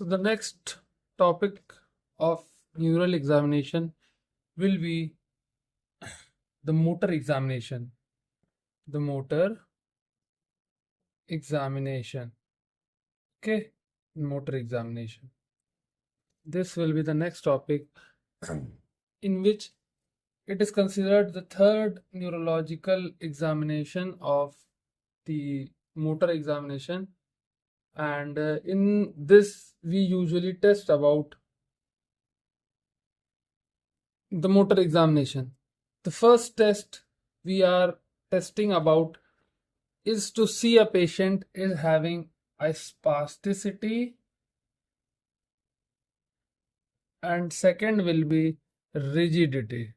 So the next topic of neural examination will be the motor examination. The motor examination. Okay, motor examination. This will be the next topic in which it is considered the third neurological examination of the motor examination, and in this we usually test about the motor examination. The first test we are testing about is to see a patient is having a spasticity, and second will be rigidity.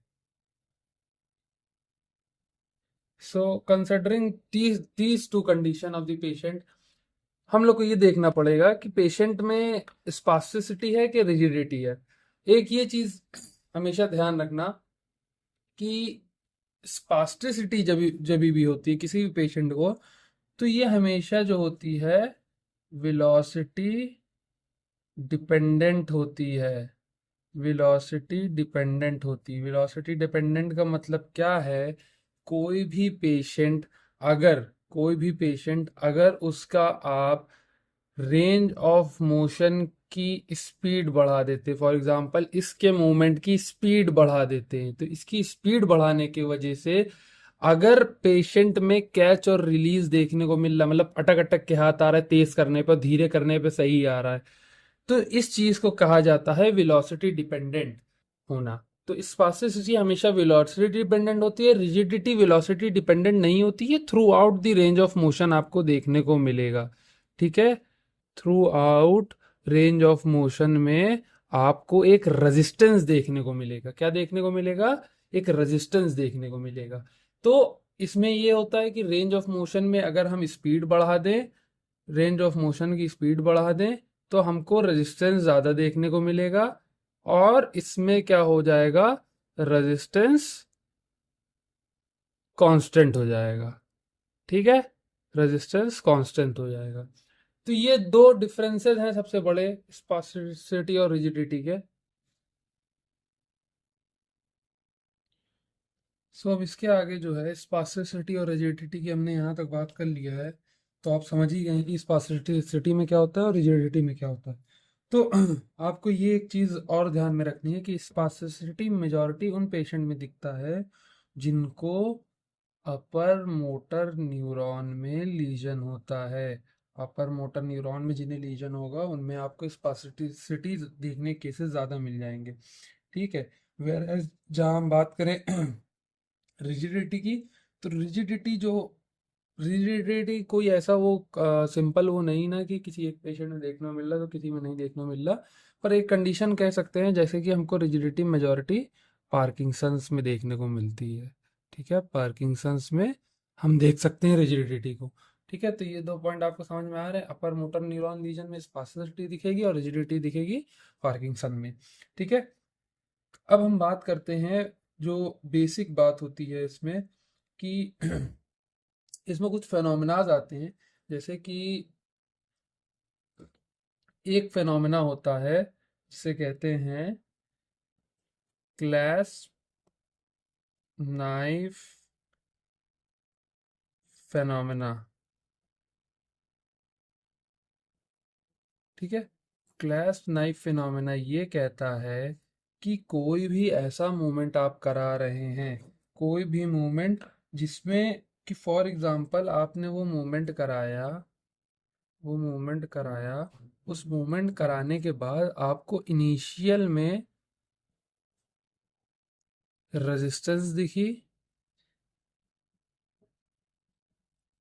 So considering these two condition of the patient, हम लोग को ये देखना पड़ेगा कि patient में spasticity है कि रिजिडिटी है। एक ये चीज हमेशा ध्यान रखना कि स्पास्टिसिटी जब भी होती है किसी भी पेशेंट को, तो ये हमेशा जो होती है वेलोसिटी डिपेंडेंट होती है। वेलोसिटी डिपेंडेंट होती है। वेलोसिटी डिपेंडेंट का मतलब क्या है? कोई भी पेशेंट अगर उसका आप रेंज ऑफ मोशन की स्पीड बढ़ा देते, फॉर एग्जांपल इसके मूवमेंट की स्पीड बढ़ा देते हैं, तो इसकी स्पीड बढ़ाने की वजह से अगर पेशेंट में कैच और रिलीज देखने को मिल रहा, मतलब अटक अटक के हाथ आ रहा है, तेज करने पर धीरे करने पर सही आ रहा है, तो इस चीज को कहा जाता है वेलोसिटी डिपेंडेंट होना। तो स्पास्टिसिटी हमेशा वेलोसिटी डिपेंडेंट होती है, रिजिडिटी वेलोसिटी डिपेंडेंट नहीं होती है। Through out the range of motion आपको देखने को मिलेगा। ठीक है, through out range of motion में आपको एक रेजिस्टेंस देखने को मिलेगा। क्या देखने को मिलेगा? एक रेजिस्टेंस देखने को मिलेगा। तो इसमें ये होता है कि रेंज ऑफ मोशन में अगर हम स्पीड बढ़ा दें, रेंज ऑफ मोशन की स्पीड बढ़ा दें, तो हमको रेजिस्टेंस ज्यादा देखने को मिलेगा, और इसमें क्या हो जाएगा? रेजिस्टेंस कांस्टेंट हो जाएगा। ठीक है, रेजिस्टेंस कांस्टेंट हो जाएगा। तो ये दो डिफरेंसेस हैं सबसे बड़े स्पास्टिसिटी और रिजिडिटी के। सो अब इसके आगे जो है स्पास्टिसिटी और रिजिडिटी की हमने यहाँ तक बात कर लिया है, तो आप समझ ही गए कि स्पास्टिसिटी में क्या होता है और रिजिडिटी में क्या होता है। तो आपको ये एक चीज और ध्यान में रखनी है कि स्पास्टिसिटी मेजॉरिटी उन पेशेंट में दिखता है जिनको अपर मोटर न्यूरॉन में लीजन होता है। अपर मोटर न्यूरॉन में जिन्हें लीजन होगा उनमें आपको स्पास्टिसिटी देखने केसेस ज़्यादा मिल जाएंगे। ठीक है, वेयर एज जहाँ हम बात करें रिजिडिटी की, तो रिजिडिटी कोई ऐसा वो सिंपल वो नहीं ना कि किसी एक पेशेंट में देखने को मिल रहा तो किसी में नहीं देखने को मिल रहा, पर एक कंडीशन कह सकते हैं जैसे कि हमको रिजिडिटी मेजॉरिटी पार्किंसंस में देखने को मिलती है। ठीक है, पार्किंसंस में हम देख सकते हैं रिजिडिटी को। ठीक है, तो ये दो पॉइंट आपको समझ में आ रहे हैं। अपर मोटर न्यूरॉन लीजन में स्पास्टिसिटी दिखेगी और रिजिडिटी दिखेगी पार्किंसन में। ठीक है, अब हम बात करते हैं जो बेसिक बात होती है इसमें कि इसमें कुछ फेनोमेनाज आते हैं, जैसे कि एक फेनोमेना होता है जिसे कहते हैं क्लैस्प नाइफ फेनोमेना। ठीक है, क्लैस्प नाइफ फिनोमेना ये कहता है कि कोई भी ऐसा मूवमेंट आप करा रहे हैं, कोई भी मूवमेंट जिसमें कि फॉर एग्जांपल आपने वो मूवमेंट कराया, उस मूवमेंट कराने के बाद आपको इनिशियल में रेजिस्टेंस दिखी,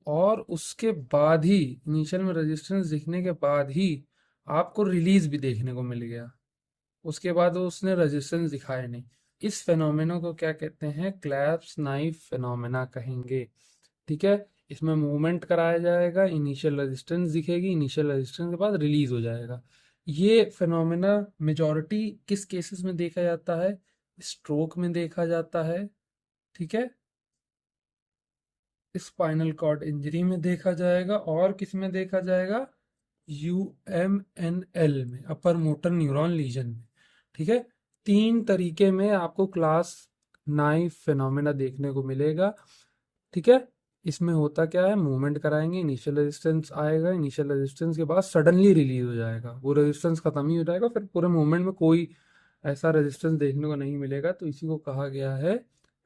और उसके बाद ही इनिशियल में रेजिस्टेंस दिखने के बाद ही आपको रिलीज भी देखने को मिल गया। उसके बाद वो उसने रेजिस्टेंस दिखाया नहीं। इस फेनोमेना को क्या कहते हैं? क्लैप्स नाइफ फेनोमेना कहेंगे। ठीक है, इसमें मूवमेंट कराया जाएगा, इनिशियल रेजिस्टेंस दिखेगी, इनिशियल रेजिस्टेंस के बाद रिलीज हो जाएगा। ये फेनोमेना मेजॉरिटी किस केसेस में देखा जाता है? स्ट्रोक में देखा जाता है। ठीक है, स्पाइनल कॉर्ड इंजरी में देखा जाएगा, और किस में देखा जाएगा? UMNL में, अपर मोटर न्यूरॉन लीजन में। ठीक है, 3 तरीके में आपको क्लास 9 फिनोमेना देखने को मिलेगा। ठीक है, इसमें होता क्या है, मूवमेंट कराएंगे, इनिशियल रेजिस्टेंस आएगा, इनिशियल रेजिस्टेंस के बाद सडनली रिलीज हो जाएगा, वो रेजिस्टेंस खत्म ही हो जाएगा, फिर पूरे मूवमेंट में कोई ऐसा रेजिस्टेंस देखने को नहीं मिलेगा। तो इसी को कहा गया है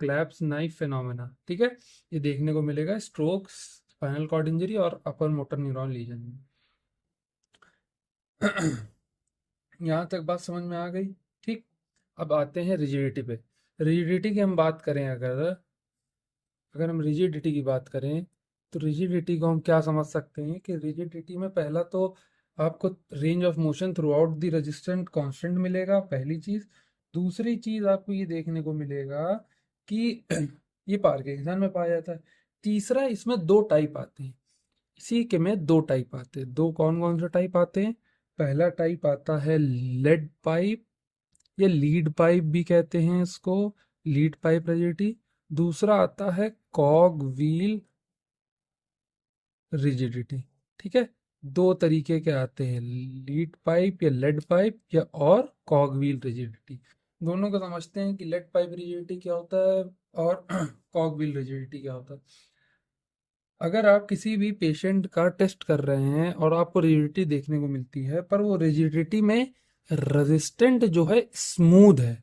क्लैप्स नाइफ फिनोमेना। ठीक है, ये देखने को मिलेगा स्ट्रोक, स्पाइनल कॉर्ड इंजरी और अपर मोटर न्यूरॉन लीजन में। यहाँ तक बात समझ में आ गई। ठीक, अब आते हैं रिजिडिटी पे। रिजिडिटी की हम बात करें, अगर हम रिजिडिटी की बात करें तो रिजिडिटी को हम क्या समझ सकते हैं कि रिजिडिटी में पहला तो आपको range of motion through out the resistant constant मिलेगा, पहली चीज। दूसरी चीज आपको ये देखने को मिलेगा कि ये पार्किंसन में पाया जाता है। तीसरा, इसमें 2 टाइप आते हैं, इसी के में 2 टाइप आते हैं। 2 कौन कौन से टाइप आते हैं? पहला टाइप आता है लेड पाइप, या लीड पाइप भी कहते हैं इसको, लीड पाइप रिजिडिटी। दूसरा आता है कॉग व्हील रिजिडिटी। ठीक है, 2 तरीके के आते हैं, लीड पाइप या लेड पाइप या और कॉग व्हील रिजिडिटी। दोनों को समझते हैं कि लेड पाइप रिजिडिटी क्या होता है और कॉग व्हील रिजिडिटी क्या होता है। अगर आप किसी भी पेशेंट का टेस्ट कर रहे हैं और आपको रिजिडिटी देखने को मिलती है, पर वो रिजिडिटी में रेजिस्टेंट जो है स्मूथ है,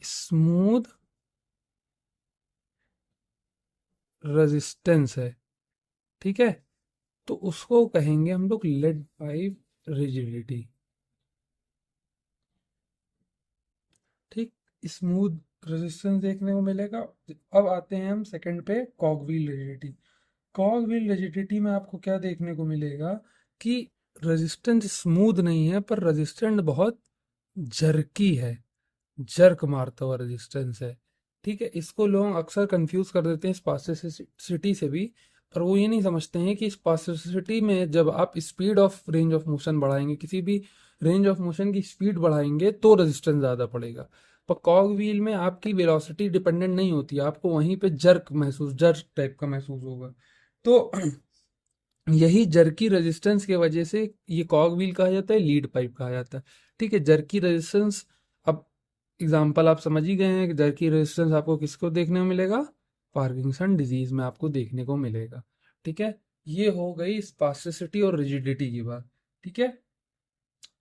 स्मूथ रेजिस्टेंस है, ठीक है, तो उसको कहेंगे हम लोग लेड पाइप रिजिडिटी। ठीक, स्मूथ रेजिस्टेंस देखने को मिलेगा। अब आते हैं हम सेकंड पे, कॉगव्हील रिजिडिटी। कॉगव्हील रिजिडिटी में आपको क्या देखने को मिलेगा कि रेजिस्टेंस स्मूथ नहीं है, पर रेजिस्टेंस बहुत जर्की है, जर्क मारता हुआ रेजिस्टेंस है। ठीक है, इसको लोग अक्सर कंफ्यूज कर देते हैं स्पास्टिसिटी से भी, पर वो ये नहीं समझते हैं कि स्पास्टिसिटी में जब आप speed of range of motion बढ़ाएंगे, किसी भी रेंज ऑफ मोशन की स्पीड बढ़ाएंगे तो रेजिस्टेंस ज़्यादा पड़ेगा। पर कॉग व्हील में आपकी वेलोसिटी डिपेंडेंट नहीं होती, आपको वहीं पे जर्क टाइप का महसूस होगा। तो यही जर्की रेजिस्टेंस के वजह से ये कॉग व्हील कहा जाता है, लीड पाइप कहा जाता है। ठीक है, जर्की रेजिस्टेंस, अब एग्जाम्पल आप समझ ही गए हैं कि जर्की रेजिस्टेंस आपको किसको देखने को मिलेगा, पार्किंसन डिजीज में आपको देखने को मिलेगा। ठीक है, ये हो गई स्पास्टिसिटी और रिजिडिटी की बात। ठीक है,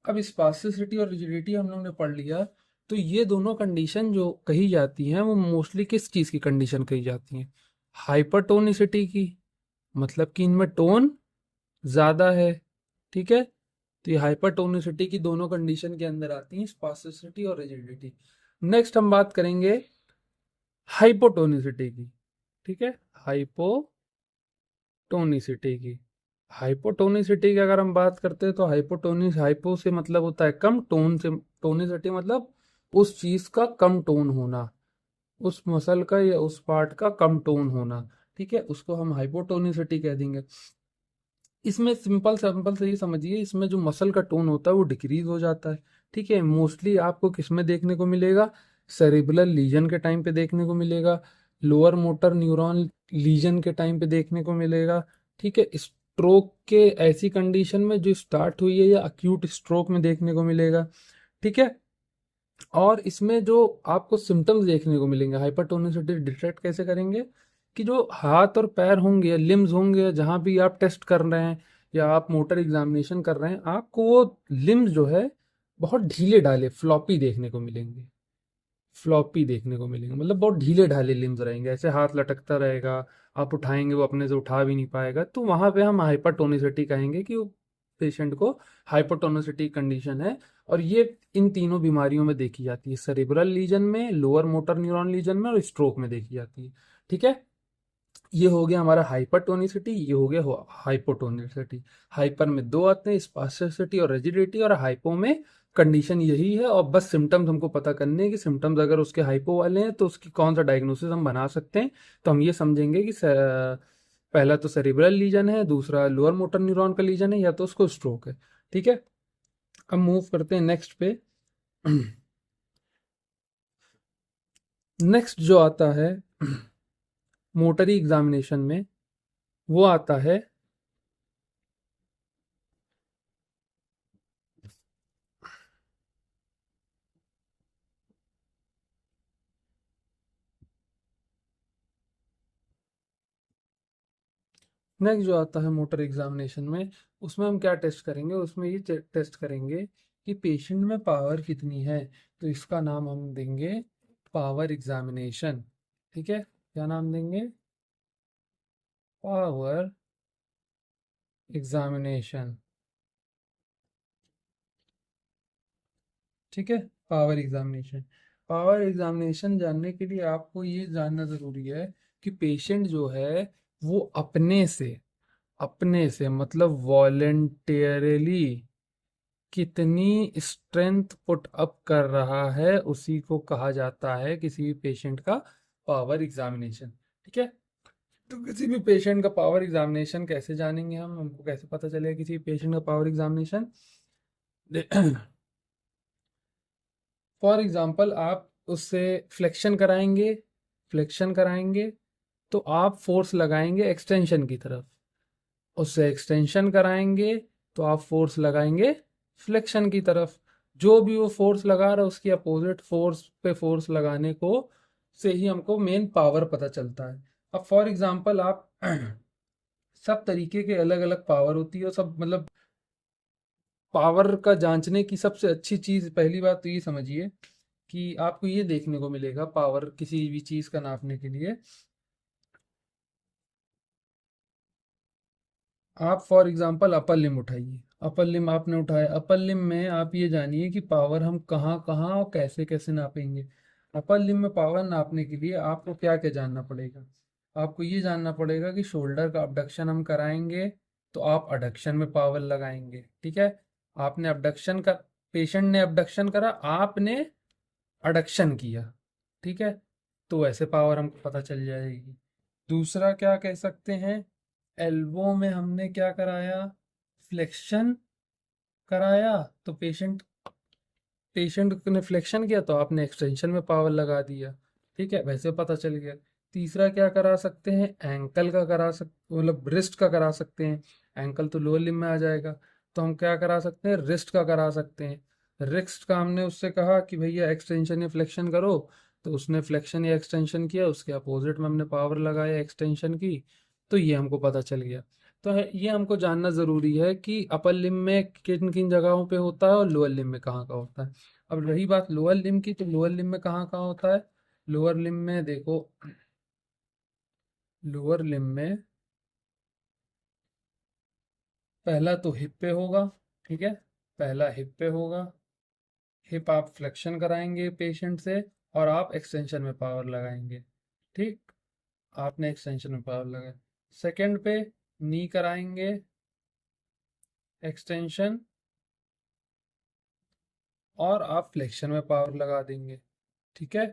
अब स्पास्टिसिटी और रिजिडिटी हम लोग ने पढ़ लिया, तो ये दोनों कंडीशन जो कही जाती हैं वो मोस्टली किस चीज की कंडीशन कही जाती हैं? हाइपरटोनिसिटी की, मतलब कि इनमें टोन ज्यादा है। ठीक है, तो ये हाइपरटोनिसिटी की दोनों कंडीशन के अंदर आती हैं, स्पास्टिसिटी और रिजिडिटी। नेक्स्ट हम बात करेंगे हाइपोटोनिसिटी की। ठीक है, हाइपोटोनिसिटी की। हाइपोटोनिसिटी की अगर हम बात करते हैं तो हाइपो से मतलब होता है कम, टोन से, टोनिसिटी मतलब उस चीज का कम टोन होना, उस मसल का या उस पार्ट का कम टोन होना। ठीक है, उसको हम हाइपोटोनिसिटी कह देंगे। इसमें सिंपल सिंपल से ये समझिए, इसमें जो मसल का टोन होता है वो डिक्रीज हो जाता है। ठीक है, मोस्टली आपको किसमें देखने को मिलेगा? सेरिब्रल लीजन के टाइम पे देखने को मिलेगा, लोअर मोटर न्यूरॉन लीजन के टाइम पे देखने को मिलेगा। ठीक है, स्ट्रोक के ऐसी कंडीशन में जो स्टार्ट हुई है या अक्यूट स्ट्रोक में देखने को मिलेगा। ठीक है, और इसमें जो आपको सिम्टम्स देखने को मिलेंगे, हाइपरटोनिसिटी डिटेक्ट कैसे करेंगे कि जो हाथ और पैर होंगे, लिम्स होंगे, जहां भी आप टेस्ट कर रहे हैं या आप मोटर एग्जामिनेशन कर रहे हैं, आपको वो लिम्स जो है बहुत ढीले ढाले फ्लॉपी देखने को मिलेंगे। फ्लॉपी देखने को मिलेंगे मतलब बहुत ढीले ढाले लिम्स रहेंगे, ऐसे हाथ लटकता रहेगा, आप उठाएंगे वो अपने से उठा भी नहीं पाएगा। तो वहां पे हम हाइपरटोनिसिटी कहेंगे कि वो पेशेंट को हाइपरटोनिसिटी कंडीशन है। और ये इन तीनों बीमारियों में देखी जाती है, सेरिब्रल लीजन में, लोअर मोटर न्यूरॉन लीजन में और स्ट्रोक में देखी जाती है। ठीक है, ये हो गया हमारा हाइपरटोनिसिटी, ये हो गया हाइपोटोनिसिटी। हाइपर में 2 आते हैं, स्पास्टिसिटी और रिजिडिटी, और हाइपो में कंडीशन यही है। और बस सिम्टम्स हमको पता करने हैं कि सिम्टम्स अगर उसके हाइपो वाले हैं तो उसकी कौन सा डायग्नोसिस हम बना सकते हैं। तो हम ये समझेंगे कि पहला तो सेरिब्रल लीजन है, दूसरा लोअर मोटर न्यूरॉन का लीजन है, या तो उसको स्ट्रोक है। ठीक है, अब मूव करते हैं नेक्स्ट पे। नेक्स्ट जो आता है मोटरी एग्जामिनेशन में, वो आता है नेक्स्ट जो आता है मोटर एग्जामिनेशन में, उसमें हम क्या टेस्ट करेंगे, उसमें ये टेस्ट करेंगे कि पेशेंट में पावर कितनी है। तो इसका नाम हम देंगे पावर एग्जामिनेशन। ठीक है, क्या नाम देंगे? Power examination. ठीक है, पावर एग्जामिनेशन। पावर एग्जामिनेशन जानने के लिए आपको ये जानना जरूरी है कि पेशेंट जो है वो अपने से मतलब वॉलेंटियरली कितनी स्ट्रेंथ पुट अप कर रहा है, उसी को कहा जाता है किसी भी पेशेंट का पावर एग्जामिनेशन। ठीक है, तो किसी भी पेशेंट का पावर एग्जामिनेशन कैसे जानेंगे हम, हमको कैसे पता चलेगा किसी पेशेंट का पावर एग्जामिनेशन? फॉर एग्जाम्पल आप उससे फ्लेक्शन कराएंगे तो आप फोर्स लगाएंगे एक्सटेंशन की तरफ, उससे एक्सटेंशन कराएंगे तो आप फोर्स लगाएंगे फ्लेक्शन की तरफ। जो भी वो फोर्स लगा रहा है उसकी अपोजिट फोर्स पे फोर्स लगाने को से ही हमको मेन पावर पता चलता है। अब फॉर एग्जांपल आप सब तरीके के अलग अलग पावर होती है, और सब मतलब पावर का जांचने की सबसे अच्छी चीज, पहली बात तो ये समझिए कि आपको ये देखने को मिलेगा पावर किसी भी चीज का नापने के लिए। आप फॉर एग्जांपल अपर लिम उठाइए, अपर लिम आपने उठाया, अपर लिम में आप ये जानिए कि पावर हम कहाँ कहाँ और कैसे कैसे नापेंगे। अपर लिम में पावर नापने के लिए आपको क्या क्या जानना पड़ेगा? आपको ये जानना पड़ेगा कि शोल्डर का अबडक्शन हम कराएंगे तो आप अडक्शन में पावर लगाएंगे। ठीक है, आपने अबडक्शन का, पेशेंट ने अबडक्शन करा, आपने अडक्शन किया। ठीक है, तो ऐसे पावर हमको पता चल जाएगी। दूसरा क्या कह सकते हैं, एल्बो में हमने क्या कराया, फ्लेक्शन कराया, तो पेशेंट ने फ्लेक्शन किया तो आपने एक्सटेंशन में पावर लगा दिया। ठीक है, वैसे पता चल गया। तीसरा क्या करा सकते हैं, एंकल का करा सकते, मतलब रिस्ट का करा सकते हैं। एंकल तो लोअर लिम में आ जाएगा, तो हम क्या करा सकते हैं, रिस्ट का करा सकते हैं। रिस्ट का हमने उससे कहा कि भैया एक्सटेंशन या फ्लेक्शन करो, तो उसने फ्लेक्शन या एक्सटेंशन किया, उसके अपोजिट में हमने पावर लगाया एक्सटेंशन की, तो ये हमको पता चल गया। तो ये हमको जानना जरूरी है कि अपर लिम में किन किन जगहों पे होता है और लोअर लिम में कहाँ कहाँ होता है। अब रही बात लोअर लिम की, तो लोअर लिम में कहाँ कहाँ होता है? लोअर लिम में देखो, लोअर लिम में पहला तो हिप पे होगा। ठीक है, पहला हिप पे होगा। हिप आप फ्लेक्शन कराएंगे पेशेंट से और आप एक्सटेंशन में पावर लगाएंगे। ठीक, आपने एक्सटेंशन में पावर लगाया। सेकंड पे नी कराएंगे एक्सटेंशन, और आप फ्लेक्शन में पावर लगा देंगे। ठीक है,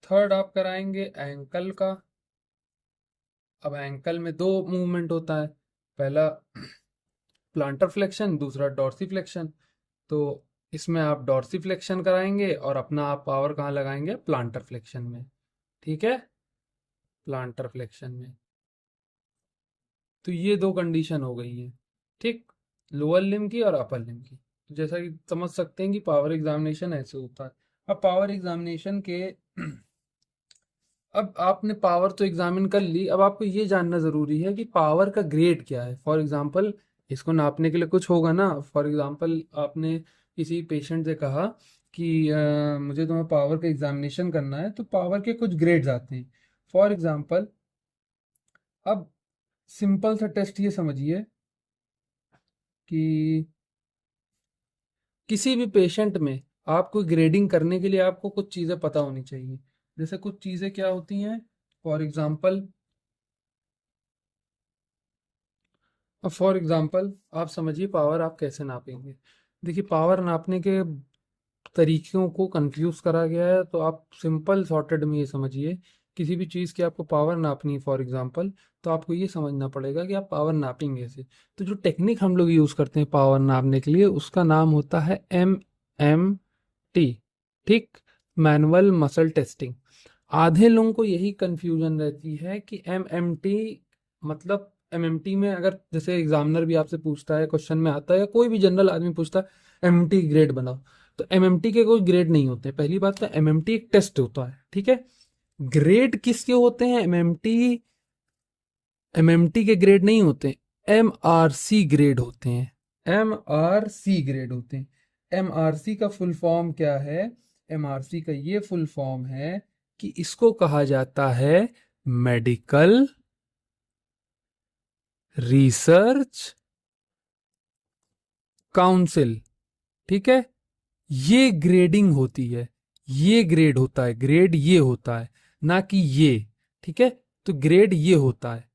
थर्ड आप कराएंगे एंकल का। अब एंकल में दो मूवमेंट होता है, पहला प्लांटर फ्लेक्शन, दूसरा डॉर्सी फ्लेक्शन। तो इसमें आप डॉर्सी फ्लेक्शन कराएंगे और अपना आप पावर कहाँ लगाएंगे, प्लांटर फ्लेक्शन में। ठीक है, प्लांटर फ्लेक्शन में। तो ये दो कंडीशन हो गई हैं। ठीक, लोअर लिम की और अपर लिम की। तो जैसा कि समझ सकते हैं कि पावर एग्जामिनेशन ऐसे होता है। अब पावर एग्जामिनेशन के अब आपने पावर तो एग्जामिन कर ली, अब आपको ये जानना जरूरी है कि पावर का ग्रेड क्या है। फॉर एग्जांपल इसको नापने के लिए कुछ होगा ना। फॉर एग्जांपल आपने किसी पेशेंट से कहा कि मुझे तुम्हें पावर का एग्जामिनेशन करना है, तो पावर के कुछ ग्रेड्स आते हैं। फॉर एग्जांपल अब सिंपल सा टेस्ट ये समझिए कि किसी भी पेशेंट में आपको ग्रेडिंग करने के लिए आपको कुछ चीज़ें पता होनी चाहिए। जैसे कुछ चीज़ें क्या होती हैं, फॉर एग्जांपल, अब फॉर एग्जांपल आप समझिए पावर आप कैसे नापेंगे। देखिए, पावर नापने के तरीकों को कंफ्यूज करा गया है, तो आप सिंपल सॉर्टेड में ये समझिए, किसी भी चीज़ की आपको पावर नापनी है फॉर एग्जांपल, तो आपको ये समझना पड़ेगा कि आप पावर नापेंगे कैसे। तो जो टेक्निक हम लोग यूज़ करते हैं पावर नापने के लिए, उसका नाम होता है MMT। ठीक, मैनुअल मसल टेस्टिंग। आधे लोगों को यही कंफ्यूजन रहती है कि MMT मतलब, MMT में अगर जैसे एग्जामिनर भी आपसे पूछता है, क्वेश्चन में आता है, या कोई भी जनरल आदमी पूछता है MMT ग्रेड बनाओ, तो MMT के कोई ग्रेड नहीं होते। पहली बात तो MMT एक टेस्ट होता है। ठीक है, ग्रेड किसके होते हैं? MMT एमएमटी के ग्रेड नहीं होते, एमआरसी ग्रेड होते हैं, एमआरसी ग्रेड होते हैं। एमआरसी का फुल फॉर्म क्या है? एमआरसी का ये फुल फॉर्म है कि इसको कहा जाता है मेडिकल रिसर्च काउंसिल। ठीक है, ये ग्रेडिंग होती है, ये ग्रेड होता है, ग्रेड ये होता है, ना कि ये। ठीक है, तो ग्रेड ये होता है।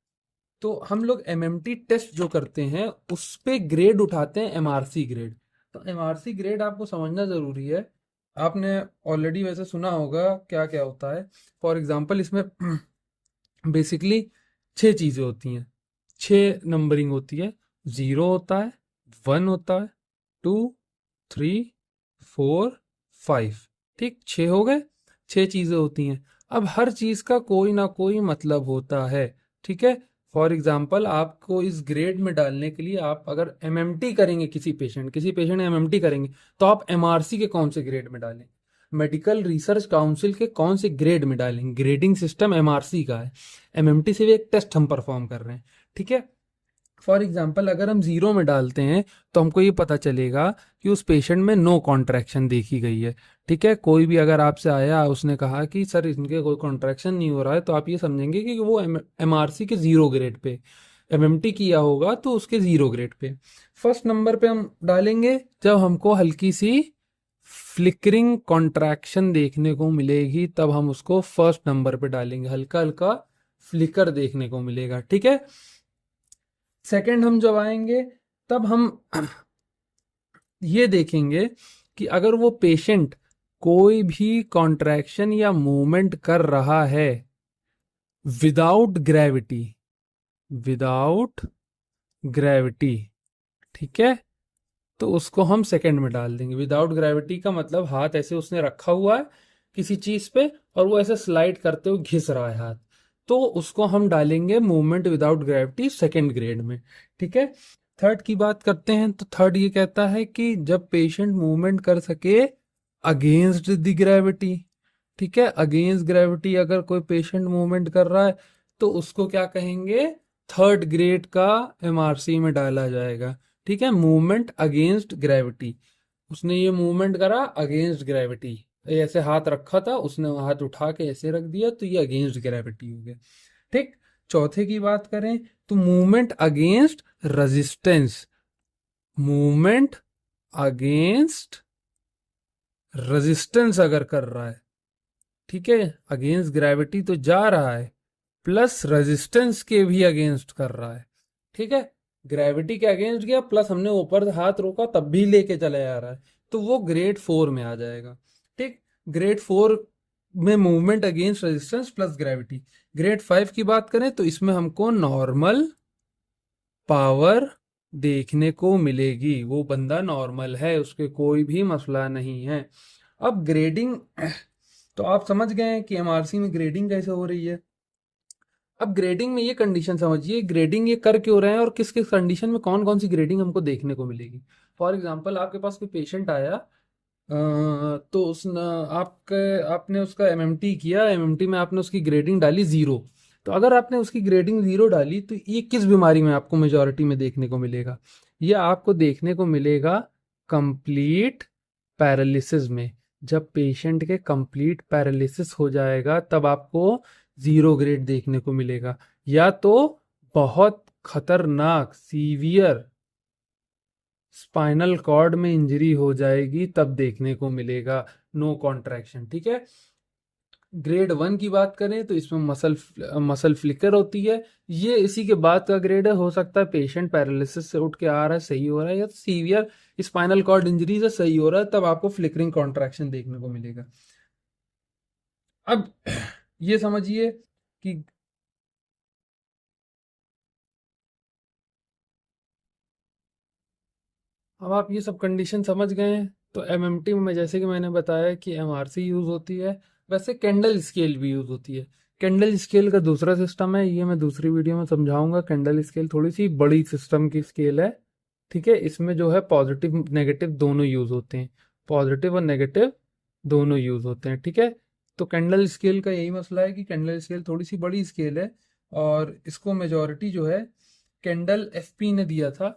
तो हम लोग एमएमटी टेस्ट जो करते हैं उस पे ग्रेड उठाते हैं एमआरसी ग्रेड। तो एमआरसी ग्रेड आपको समझना जरूरी है। आपने ऑलरेडी वैसे सुना होगा क्या क्या होता है। फॉर एग्जांपल इसमें बेसिकली 6 चीजें होती हैं, 6 नंबरिंग होती है। 0 होता है, 1 होता है, 2, 3, 4, 5। ठीक, 6 हो गए, 6 चीजें होती हैं। अब हर चीज का कोई ना कोई मतलब होता है। ठीक है, फॉर एग्जाम्पल आपको इस ग्रेड में डालने के लिए आप अगर एमएमटी करेंगे, किसी पेशेंट एमएमटी करेंगे, तो आप एमआरसी के कौन से ग्रेड में डालें, मेडिकल रिसर्च काउंसिल के कौन से ग्रेड में डालेंगे। ग्रेडिंग सिस्टम एमआरसी का है, एमएमटी से भी एक टेस्ट हम परफॉर्म कर रहे हैं। ठीक है, फॉर एग्जाम्पल अगर हम 0 में डालते हैं तो हमको ये पता चलेगा कि उस पेशेंट में नो कॉन्ट्रैक्शन देखी गई है। ठीक है, कोई भी अगर आपसे आया, उसने कहा कि सर इनके कोई कॉन्ट्रैक्शन नहीं हो रहा है, तो आप ये समझेंगे कि वो एमआरसी के 0 ग्रेड पे, एमएमटी किया होगा तो उसके 0 ग्रेड पे। फर्स्ट नंबर पे हम डालेंगे जब हमको हल्की सी फ्लिकरिंग कॉन्ट्रैक्शन देखने को मिलेगी, तब हम उसको फर्स्ट नंबर पे डालेंगे, हल्का हल्का फ्लिकर देखने को मिलेगा। ठीक है, सेकंड हम जब आएंगे तब हम ये देखेंगे कि अगर वो पेशेंट कोई भी कॉन्ट्रैक्शन या मूवमेंट कर रहा है विदाउट ग्रेविटी, विदाउट ग्रेविटी, ठीक है, तो उसको हम सेकंड में डाल देंगे। विदाउट ग्रेविटी का मतलब हाथ ऐसे उसने रखा हुआ है किसी चीज पे और वो ऐसे स्लाइड करते हुए घिस रहा है हाथ, तो उसको हम डालेंगे movement without gravity second grade में। ठीक है, थर्ड की बात करते हैं तो थर्ड ये कहता है कि जब पेशेंट मूवमेंट कर सके अगेंस्ट द ग्रेविटी। ठीक है, अगेंस्ट ग्रेविटी अगर कोई पेशेंट मूवमेंट कर रहा है तो उसको क्या कहेंगे, थर्ड ग्रेड का एमआरसी में डाला जाएगा। ठीक है, मूवमेंट अगेंस्ट ग्रेविटी, उसने ये मूवमेंट करा अगेंस्ट ग्रेविटी, ऐसे हाथ रखा था, उसने हाथ उठा के ऐसे रख दिया, तो ये अगेंस्ट ग्रेविटी हो गया। ठीक, चौथे की बात करें तो movement against resistance, movement against resistance अगर कर रहा है, ठीक है, अगेंस्ट ग्रेविटी तो जा रहा है, प्लस रेजिस्टेंस के भी अगेंस्ट कर रहा है। ठीक है, ग्रेविटी के अगेंस्ट गया, प्लस हमने ऊपर हाथ रोका तब भी लेके चला जा रहा है, तो वो ग्रेड 4 में आ जाएगा। ठीक, ग्रेड 4 में movement against resistance plus gravity. Grade 5 की बात करें तो इसमें हमको नॉर्मल पावर देखने को मिलेगी, वो बंदा नॉर्मल है, उसके कोई भी मसला नहीं है। अब ग्रेडिंग तो आप समझ गए हैं कि एमआरसी में ग्रेडिंग कैसे हो रही है। अब ग्रेडिंग में ये कंडीशन समझिए, ग्रेडिंग ये कर क्यों रहे हैं और किस किस कंडीशन में कौन कौन सी ग्रेडिंग हमको देखने को मिलेगी। फॉर एग्जांपल आपके पास कोई पेशेंट आया, तो उसने आपने उसका एमएमटी किया, एमएमटी में आपने उसकी ग्रेडिंग डाली 0। तो अगर आपने उसकी ग्रेडिंग 0 डाली तो ये किस बीमारी में आपको मेजोरिटी में देखने को मिलेगा, ये आपको देखने को मिलेगा कंप्लीट पैरालिसिस में। जब पेशेंट के कंप्लीट पैरालिसिस हो जाएगा तब आपको 0 ग्रेड देखने को मिलेगा, या तो बहुत खतरनाक सीवियर स्पाइनल कॉर्ड में इंजरी हो जाएगी तब देखने को मिलेगा नो कॉन्ट्रैक्शन। ठीक है, ग्रेड 1 की बात करें तो इसमें मसल फ्लिकर होती है, ये इसी के बाद का ग्रेड है। हो सकता है पेशेंट पैरालिसिस से उठ के आ रहा है, सही हो रहा है, या सीवियर स्पाइनल कॉर्ड इंजरी से सही हो रहा है, तब आपको फ्लिकरिंग कॉन्ट्रैक्शन देखने को मिलेगा। अब ये समझिए कि अब आप ये सब कंडीशन समझ गए हैं, तो एमएमटी में जैसे कि मैंने बताया कि एमआरसी यूज होती है, वैसे कैंडल स्केल भी यूज होती है। कैंडल स्केल का दूसरा सिस्टम है, ये मैं दूसरी वीडियो में समझाऊंगा। कैंडल स्केल थोड़ी सी बड़ी सिस्टम की स्केल है। ठीक है, इसमें जो है पॉजिटिव नेगेटिव दोनों यूज होते हैं, पॉजिटिव और नेगेटिव दोनों यूज होते हैं। ठीक है, तो कैंडल स्केल का यही मसला है कि कैंडल स्केल थोड़ी सी बड़ी स्केल है, और इसको मेजॉरिटी जो है केंडल एफपी ने दिया था।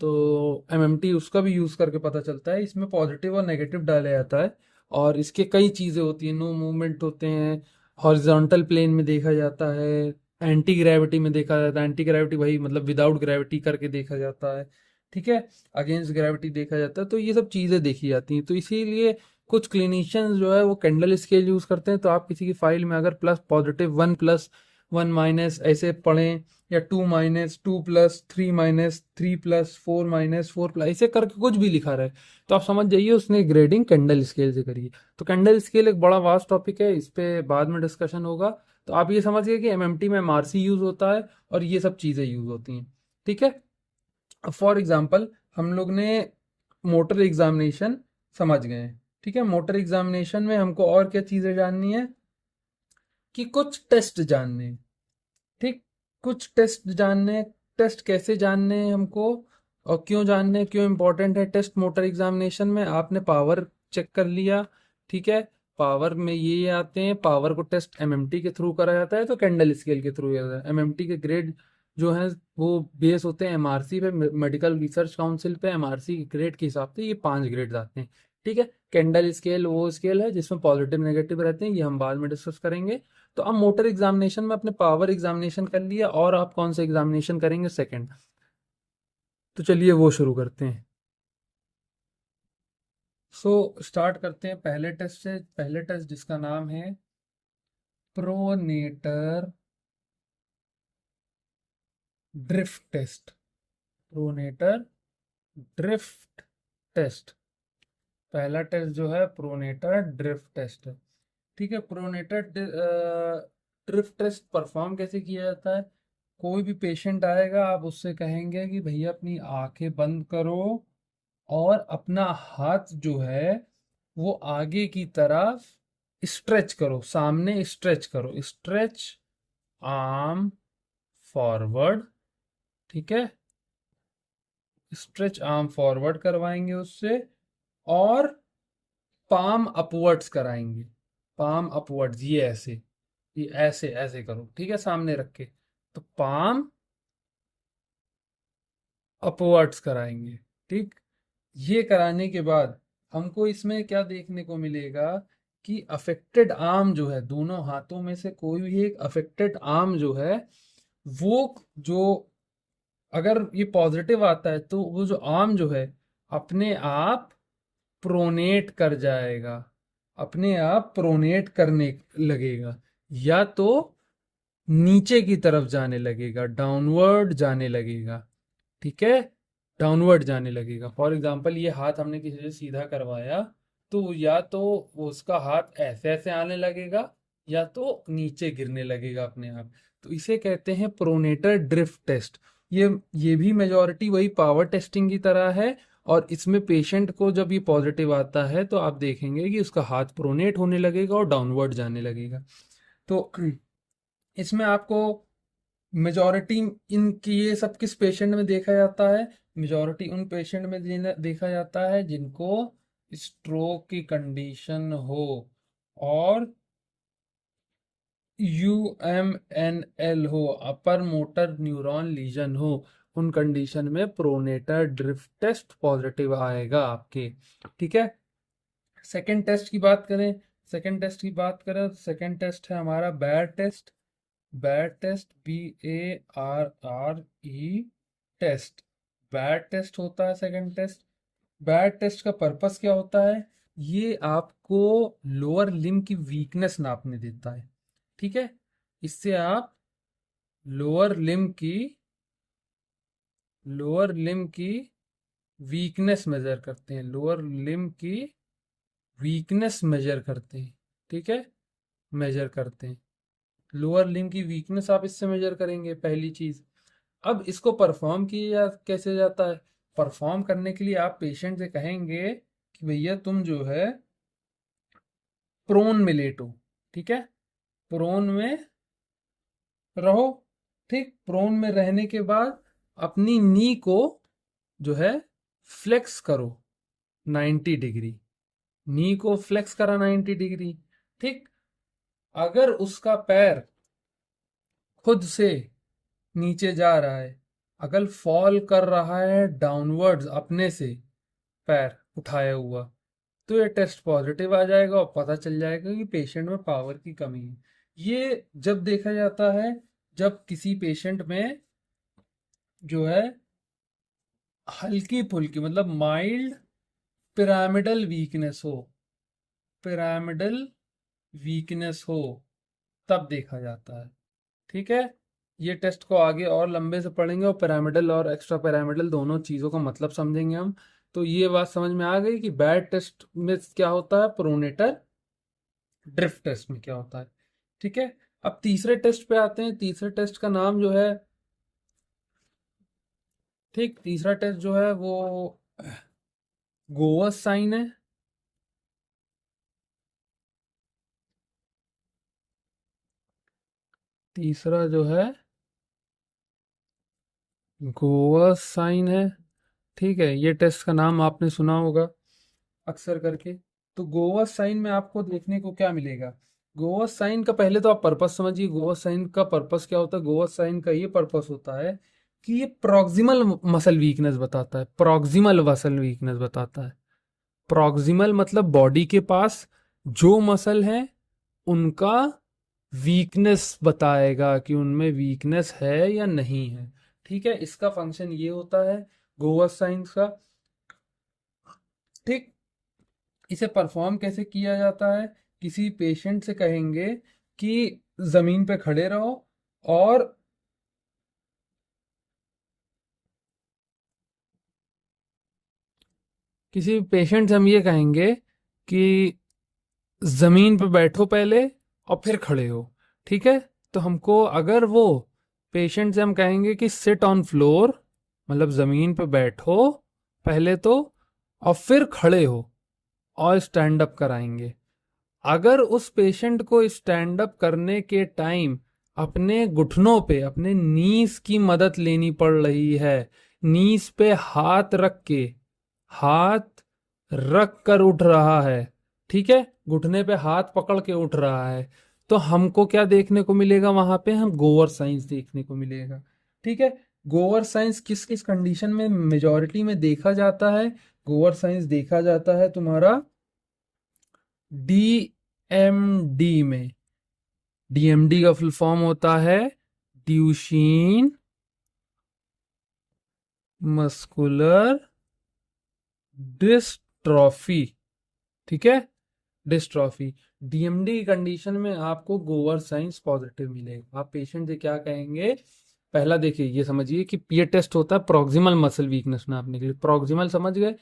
तो एमएमटी उसका भी यूज करके पता चलता है। इसमें पॉजिटिव और नेगेटिव डाला जाता है और इसके कई चीजें होती हैं। नो मूवमेंट होते हैं, हॉरिजॉन्टल प्लेन में देखा जाता है, एंटी ग्रेविटी में देखा जाता है। एंटी ग्रेविटी वही मतलब विदाउट ग्रेविटी करके देखा जाता है, ठीक है। अगेंस्ट ग्रेविटी देखा जाता है। तो ये सब चीजें देखी जाती हैं। तो इसीलिए कुछ क्लिनिशियंस जो है वो कैंडल स्केल यूज करते हैं। तो आप किसी की फाइल में अगर प्लस पॉजिटिव 1+1 - ऐसे पढ़ें, या 2-2+, 3-3+, 4-4+, ऐसे करके कुछ भी लिखा रहे, तो आप समझ जाइए उसने ग्रेडिंग कैंडल स्केल से करी है। तो कैंडल स्केल एक बड़ा वास्ट टॉपिक है, इस पे बाद में डिस्कशन होगा। तो आप ये समझिए कि एमएमटी में एमआरसी यूज होता है और ये सब चीजें यूज होती हैं, ठीक है। फॉर एग्जाम्पल हम लोग ने मोटर एग्जामिनेशन समझ गए हैं, ठीक है। मोटर एग्जामिनेशन में हमको और क्या चीजें जाननी है कि कुछ टेस्ट जानने हैं, ठीक। कुछ टेस्ट जानने हैं। टेस्ट कैसे जानने हैं हमको और क्यों जानने हैं, क्यों इंपॉर्टेंट है टेस्ट मोटर एग्जामिनेशन में। आपने पावर चेक कर लिया, ठीक है। पावर में ये आते हैं, पावर को टेस्ट एमएमटी के थ्रू करा जाता है, तो कैंडल स्केल के थ्रू जाता है। एमएमटी के ग्रेड जो है वो बेस होते हैं एमआरसी पे, मेडिकल रिसर्च काउंसिल पे। एमआरसी के ग्रेड के हिसाब से ये 5 ग्रेड आते हैं, ठीक है। कैंडल स्केल वो स्केल है जिसमें पॉजिटिव नेगेटिव रहते हैं, ये हम बाद में डिस्कस करेंगे। तो अब मोटर एग्जामिनेशन में अपने पावर एग्जामिनेशन कर लिया, और आप कौन सा एग्जामिनेशन करेंगे, सेकंड। तो चलिए वो शुरू करते हैं। सो स्टार्ट करते हैं पहले टेस्ट से। पहले टेस्ट जिसका नाम है pronator drift test. Pronator drift test. पहला टेस्ट जो है प्रोनेटर ड्रिफ्ट टेस्ट है, ठीक है। प्रोनेटर ड्रिफ्ट टेस्ट परफॉर्म कैसे किया जाता है। कोई भी पेशेंट आएगा, आप उससे कहेंगे कि भैया अपनी आंखें बंद करो और अपना हाथ जो है वो आगे की तरफ स्ट्रेच करो, सामने स्ट्रेच करो, स्ट्रेच आर्म फॉरवर्ड, ठीक है। स्ट्रेच आर्म फॉरवर्ड करवाएंगे उससे, और पाम अपवर्ड्स कराएंगे। पाम अपवर्ड्स, ये ऐसे, ये ऐसे ऐसे करो, ठीक है, सामने रख के। तो पाम अपवर्ड्स कराएंगे, ठीक। ये कराने के बाद हमको इसमें क्या देखने को मिलेगा कि अफेक्टेड आर्म जो है, दोनों हाथों में से कोई भी एक अफेक्टेड आर्म जो है वो, जो अगर ये पॉजिटिव आता है तो वो जो आर्म जो है अपने आप प्रोनेट कर जाएगा, अपने आप प्रोनेट करने लगेगा, या तो नीचे की तरफ जाने लगेगा, डाउनवर्ड जाने लगेगा, ठीक है। डाउनवर्ड जाने लगेगा। फॉर एग्जाम्पल ये हाथ हमने किसी से सीधा करवाया, तो या तो वो उसका हाथ ऐसे ऐसे आने लगेगा, या तो नीचे गिरने लगेगा अपने आप। तो इसे कहते हैं प्रोनेटर ड्रिफ्ट टेस्ट। ये भी मेजॉरिटी वही पावर टेस्टिंग की तरह है। और इसमें पेशेंट को जब ये पॉजिटिव आता है तो आप देखेंगे कि उसका हाथ प्रोनेट होने लगेगा और डाउनवर्ड जाने लगेगा। तो इसमें आपको मेजॉरिटी इनकी ये सब किस पेशेंट में देखा जाता है। मेजॉरिटी उन पेशेंट में देखा जाता है जिनको स्ट्रोक की कंडीशन हो और यूएमएनएल हो, अपर मोटर न्यूरॉन लीजन हो। उन कंडीशन में प्रोनेटर ड्रिफ्ट टेस्ट पॉजिटिव आएगा आपके, ठीक है। सेकेंड टेस्ट की बात करें, तो सेकेंड टेस्ट है हमारा bad test. Bad test, BARRE test. Bad test होता है सेकंड टेस्ट। बैड टेस्ट का पर्पस क्या होता है, ये आपको लोअर लिम्ब की वीकनेस नापने देता है, ठीक है। इससे आप लोअर लिम्ब की लोअर लिम्ब की वीकनेस मेजर करते हैं, लोअर लिम्ब की वीकनेस मेजर करते हैं, ठीक है, मेजर करते हैं। लोअर लिम्ब की वीकनेस आप इससे मेजर करेंगे, पहली चीज। अब इसको परफॉर्म किया कैसे जाता है। परफॉर्म करने के लिए आप पेशेंट से कहेंगे कि भैया तुम जो है प्रोन में लेटो, ठीक है। प्रोन में रहो, ठीक। प्रोन में रहने के बाद अपनी नी को जो है फ्लेक्स करो 90 डिग्री। नी को फ्लेक्स करा 90 डिग्री, ठीक। अगर उसका पैर खुद से नीचे जा रहा है, अगर फॉल कर रहा है डाउनवर्ड्स अपने से, पैर उठाया हुआ, तो ये टेस्ट पॉजिटिव आ जाएगा और पता चल जाएगा कि पेशेंट में पावर की कमी है। ये जब देखा जाता है जब किसी पेशेंट में जो है हल्की फुल्की मतलब माइल्ड पिरामिडल वीकनेस हो, पिरामिडल वीकनेस हो, तब देखा जाता है। ठीक है, ये टेस्ट को आगे और लंबे से पढ़ेंगे और पिरामिडल और एक्स्ट्रा पिरामिडल दोनों चीज़ों का मतलब समझेंगे हम। तो ये बात समझ में आ गई कि बैड टेस्ट में क्या होता है, प्रोनेटर ड्रिफ्ट टेस्ट में क्या होता है। ठीक है, अब तीसरे टेस्ट पे आते हैं। तीसरे टेस्ट का नाम जो है, ठीक, तीसरा टेस्ट जो है वो गोवस साइन है। तीसरा जो है गोवस साइन है। ठीक है, ये टेस्ट का नाम आपने सुना होगा अक्सर करके। तो गोवस साइन में आपको देखने को क्या मिलेगा, गोवस साइन का पहले तो आप पर्पस समझिए। गोवस साइन का पर्पस क्या होता है, गोवस साइन का ये पर्पस होता है कि ये प्रॉक्सिमल मसल वीकनेस बताता है, प्रॉक्सिमल मसल वीकनेस बताता है। प्रॉक्सिमल मतलब बॉडी के पास जो मसल है उनका वीकनेस बताएगा कि उनमें वीकनेस है या नहीं है। ठीक है, इसका फंक्शन ये होता है गोवस साइंस का। ठीक, इसे परफॉर्म कैसे किया जाता है, किसी पेशेंट से कहेंगे कि जमीन पे खड़े रहो और किसी पेशेंट से हम ये कहेंगे कि जमीन पे बैठो पहले और फिर खड़े हो। ठीक है, तो हमको अगर वो पेशेंट से हम कहेंगे कि सिट ऑन फ्लोर, मतलब जमीन पे बैठो पहले तो और फिर खड़े हो और स्टैंड अप कराएंगे। अगर उस पेशेंट को स्टैंड अप करने के टाइम अपने घुटनों पे, अपने नीस की मदद लेनी पड़ रही है, नीस पे हाथ रख के, हाथ रख कर उठ रहा है, ठीक है, घुटने पे हाथ पकड़ के उठ रहा है, तो हमको क्या देखने को मिलेगा वहां पे, हम गोवर साइंस देखने को मिलेगा। ठीक है, गोवर साइंस किस किस कंडीशन में मेजॉरिटी में देखा जाता है, गोवर साइंस देखा जाता है तुम्हारा डीएमडी में। डीएमडी का फुल फॉर्म होता है ड्यूशीन मस्कुलर डिस्ट्रॉफी। ठीक है, डिस्ट्रॉफी। डीएमडी की कंडीशन में आपको गोवर साइंस पॉजिटिव मिलेगा। आप पेशेंट से क्या कहेंगे, पहला देखिए ये समझिए कि ये टेस्ट होता है प्रॉक्सिमल मसल वीकनेस नापने के लिए। प्रॉक्सिमल समझ गए,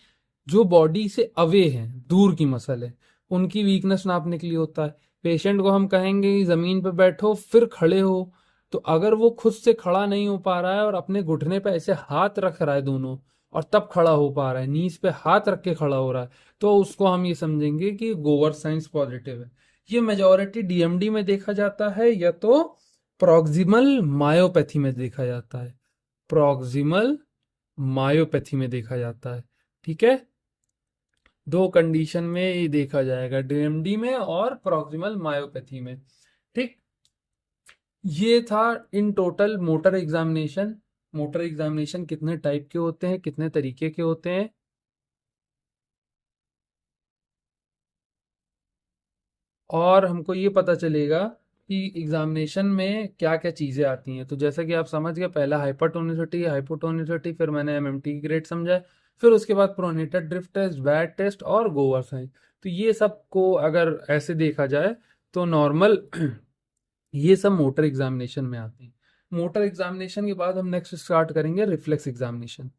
जो बॉडी से अवे हैं, दूर की मसल है, उनकी वीकनेस नापने के लिए होता है। पेशेंट को हम कहेंगे कि जमीन पे बैठो फिर खड़े हो, तो अगर वो खुद से खड़ा नहीं हो पा रहा है और अपने घुटने पे ऐसे हाथ रख रहा है दोनों और तब खड़ा हो पा रहा है, नीज पे हाथ रख के खड़ा हो रहा है, तो उसको हम ये समझेंगे कि गोवर साइंस पॉजिटिव है। ये मेजॉरिटी डीएमडी में देखा जाता है या तो प्रॉक्सिमल मायोपैथी में देखा जाता है, प्रॉक्सिमल मायोपैथी में देखा जाता है। ठीक है, दो कंडीशन में ये देखा जाएगा, डीएमडी में और प्रॉक्सिमल मायोपैथी में। ठीक, ये था in total motor examination. Motor examination कितने टाइप के होते हैं, कितने तरीके के होते हैं, और हमको ये पता चलेगा कि एग्जामिनेशन में क्या क्या चीज़ें आती हैं। तो जैसा कि आप समझ गए, पहला हाइपरटोनिसिटी, हाइपोटोनिसिटी, फिर मैंने एमएमटी की ग्रेड समझा, फिर उसके बाद pronator drift test, bad test और गोवर साइन। तो ये सब को अगर ऐसे देखा जाए तो नॉर्मल ये सब मोटर एग्जामिनेशन में आते हैं। मोटर एग्जामिनेशन के बाद हम नेक्स्ट स्टार्ट करेंगे रिफ्लेक्स एग्जामिनेशन।